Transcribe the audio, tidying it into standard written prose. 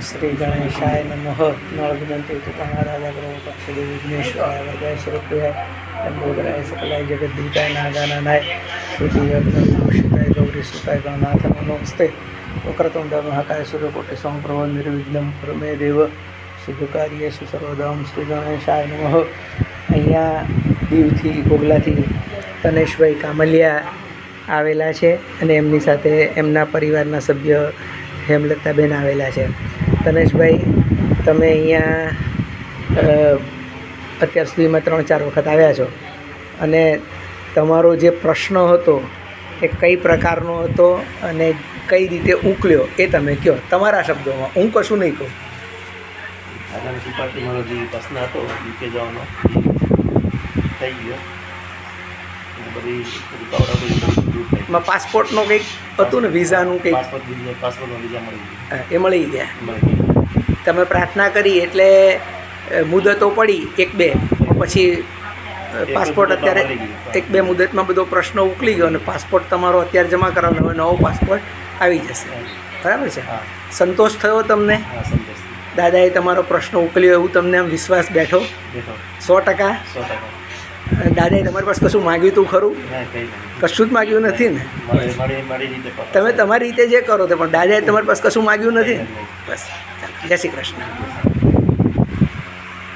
શ્રી ગણેશાય નમઃ. નળગુણંતે તુકારાજા ગ્રહ પક્ષી વિઘ્નેશ્વરાય વરદાય સ્વરૂપાય લંબોદરાય સકલાય જગદ્દૂતાય નાગાનનાય શ્રુતિયજ્ઞ ગૌરી સુતાય ગણનાથ નમસ્તે. વક્રતુંડ મહાકાય સૂર્યકોટિ સમપ્રભ નિર્વિઘ્નમ પરમે દેવ શુભ કાર્યેષુ સર્વદા. શ્રી ગણેશાય નમઃ. અહીંયા દીવથી ગોગલાથી તનેશભાઈ કામલિયા આવેલા છે અને એમની સાથે એમના પરિવારના સભ્ય હેમલતાબેન આવેલા છે. તનેશભાઈ, તમે અહીંયા અત્યાર સુધીમાં 3-4 વખત આવ્યા છો અને તમારો જે પ્રશ્ન હતો એ કઈ પ્રકારનો હતો અને કઈ રીતે ઉકલ્યો એ તમે કહો તમારા શબ્દોમાં. હું કશું નહીં કહું. મ્યુનિસિપાલિટી મારો જે પ્રશ્ન હતો યુકે જવાનો થઈ ગયો. બધી એમાં પાસપોર્ટનું કંઈક હતું ને, વિઝાનું કંઈક પાસપોર્ટમાં વિઝા મળી ગયું. એ મળી ગયા. તમે પ્રાર્થના કરી એટલે મુદતો પડી 1-2, પછી પાસપોર્ટ અત્યારે 1-2 મુદતમાં બધો પ્રશ્ન ઉકલી ગયો અને પાસપોર્ટ તમારો અત્યારે જમા કરાવવાનો, હવે નવો પાસપોર્ટ આવી જશે. બરાબર છે? સંતોષ થયો તમને? દાદાએ તમારો પ્રશ્ન ઉકલ્યો એવું તમને આમ વિશ્વાસ બેઠો? 100%. દાદાએ તમારી પાસે કશું માગ્યું હતું ખરું? કશું જ માગ્યું નથી ને? તમે તમારી રીતે જે કરો તે, પણ દાદાએ તમારી પાસે કશું માગ્યું નથી ને? બસ, ચાલો. જય શ્રી કૃષ્ણ.